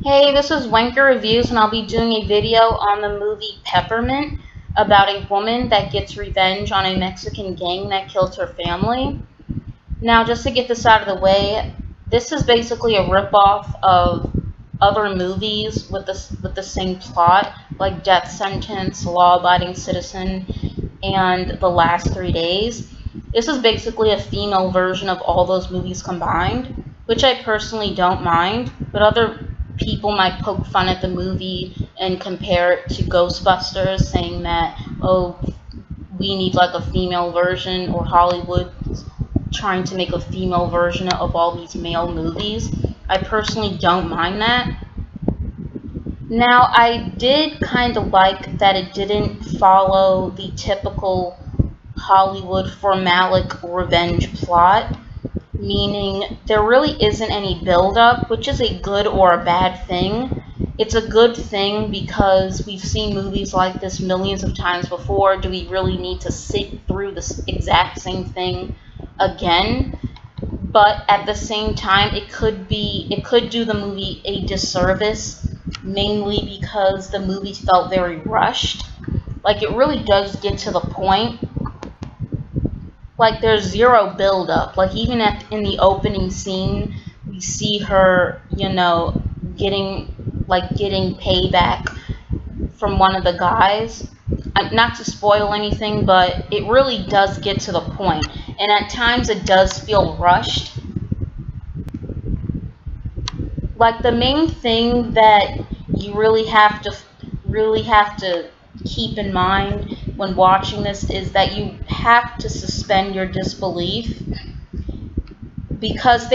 Hey, this is Wenker Reviews, and I'll be doing a video on the movie Peppermint about a woman that gets revenge on a Mexican gang that killed her family. Now, just to get this out of the way, this is basically a ripoff of other movies with the same plot, like Death Sentence, Law Abiding Citizen, and The Last 3 Days. This is basically a female version of all those movies combined, which I personally don't mind, but other people might poke fun at the movie and compare it to Ghostbusters, saying that, oh, we need like a female version, or Hollywood trying to make a female version of all these male movies. I personally don't mind that. Now, I did kind of like that it didn't follow the typical Hollywood formalic revenge plot, meaning there really isn't any build-up, which is a good or a bad thing. It's a good thing because we've seen movies like this millions of times before. Do we really need to sit through this exact same thing again? But at the same time, it could do the movie a disservice, mainly because the movie felt very rushed. Like, it really does get to the point. Like, there's zero build-up. Like, even in the opening scene, we see her, getting payback from one of the guys. Not to spoil anything, but it really does get to the point. And at times, it does feel rushed. Like, the main thing that you really have to keep in mind when watching this is that you have to suspend your disbelief, because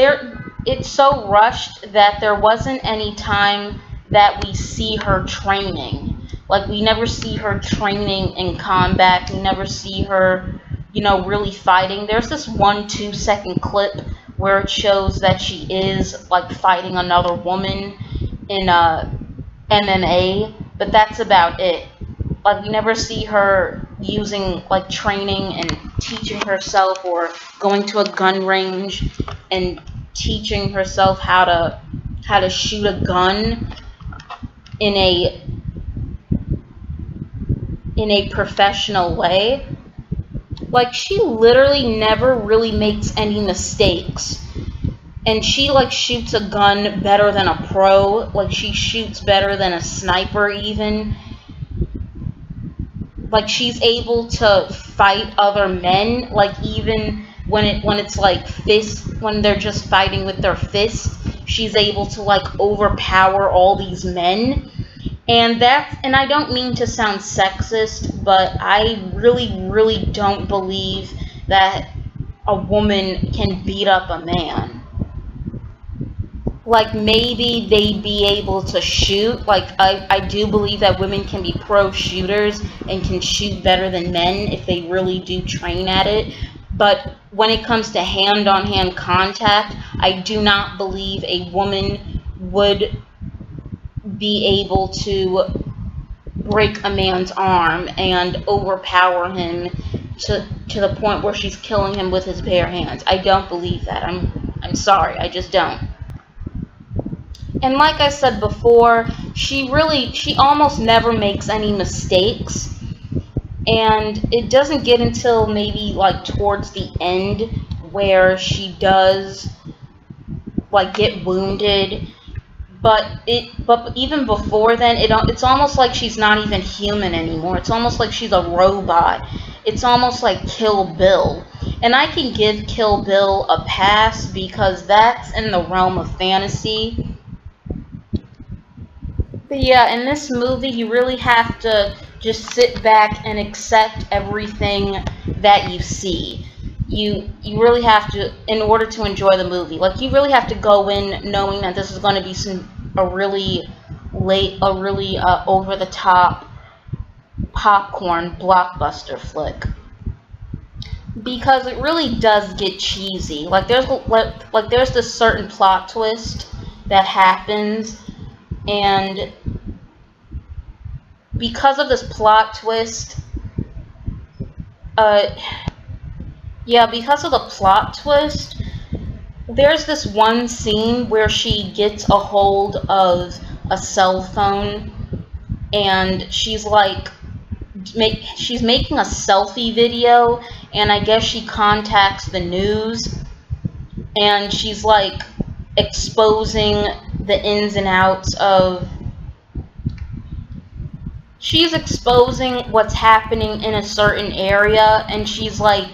it's so rushed that there wasn't any time that we see her training. Like, we never see her training in combat. We never see her, really fighting. There's this 1-2 second clip where it shows that she is like fighting another woman in MMA, but that's about it. Like, we never see her using, like, training and teaching herself, or going to a gun range and teaching herself how to shoot a gun in a professional way. Like, she literally never really makes any mistakes. And she, like, shoots a gun better than a pro. Like, she shoots better than a sniper even. Like, she's able to fight other men, like, even when it's like when they're just fighting with their fists, she's able to, like, overpower all these men. And I don't mean to sound sexist, but I really don't believe that a woman can beat up a man. Like, maybe they'd be able to shoot. Like, I do believe that women can be pro shooters and can shoot better than men if they really do train at it. But when it comes to hand-on-hand contact, I do not believe a woman would be able to break a man's arm and overpower him to the point where she's killing him with his bare hands. I don't believe that. I'm sorry, I just don't. And like I said before, she almost never makes any mistakes. And it doesn't get until maybe, like, towards the end where she does, like, get wounded. But even before then, it's almost like she's not even human anymore. It's almost like she's a robot. It's almost like Kill Bill. And I can give Kill Bill a pass because that's in the realm of fantasy. But yeah, in this movie, you really have to just sit back and accept everything that you see. You really have to, in order to enjoy the movie. Like, you really have to go in knowing that this is going to be a really over-the-top popcorn blockbuster flick. Because it really does get cheesy. Like, there's this certain plot twist that happens. And because of this plot twist, there's this one scene where she gets a hold of a cell phone, and she's like she's making a selfie video, and I guess she contacts the news, and she's like exposing the ins and outs of what's happening in a certain area, and she's like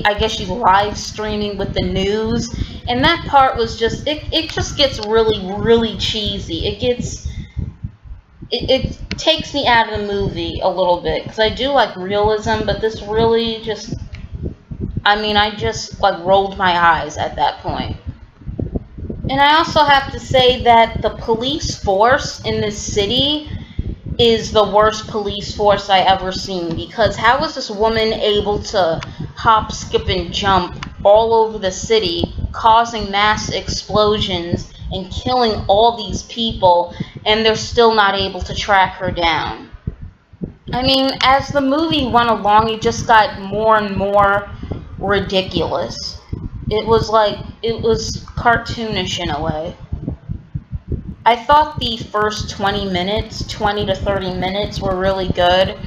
I guess she's live streaming with the news, and that part was just it just gets really cheesy. It takes me out of the movie a little bit, because I do like realism, but this really just, I mean, I just like rolled my eyes at that point. And I also have to say that the police force in this city is the worst police force I ever seen, because how was this woman able to hop, skip, and jump all over the city, causing mass explosions and killing all these people, and they're still not able to track her down? I mean, as the movie went along, it just got more and more ridiculous. It was cartoonish in a way. I thought the first 20 to 30 minutes were really good,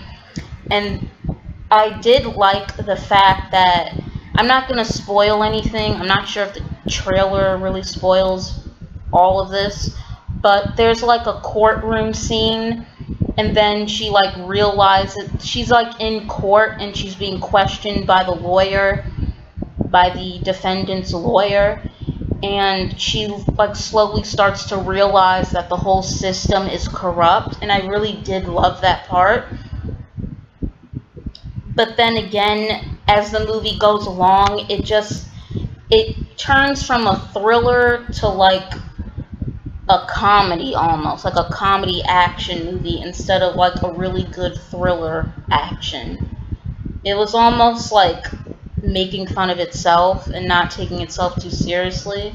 and I did like the fact that, I'm not going to spoil anything, I'm not sure if the trailer really spoils all of this, but there's like a courtroom scene, and then she like realizes, she's like in court and she's being questioned by the defendant's lawyer, and she like slowly starts to realize that the whole system is corrupt, and I really did love that part. But then again, as the movie goes along, it turns from a thriller to like a comedy, almost like a comedy action movie, instead of like a really good thriller action. It was almost like making fun of itself and not taking itself too seriously.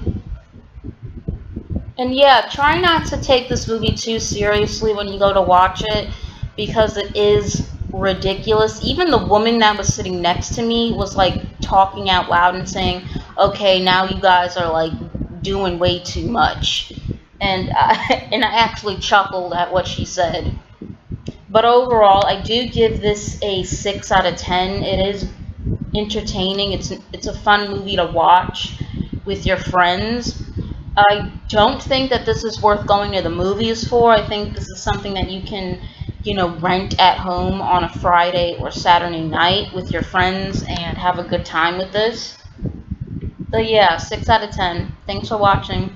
And yeah, try not to take this movie too seriously when you go to watch it, because it is ridiculous. Even the woman that was sitting next to me was like talking out loud and saying, okay, now you guys are like doing way too much. And I actually chuckled at what she said. But overall, I do give this a 6 out of 10. It is entertaining. It's a fun movie to watch with your friends. I don't think that this is worth going to the movies for. I think this is something that you can, rent at home on a Friday or Saturday night with your friends and have a good time with this. So yeah, 6 out of 10. Thanks for watching.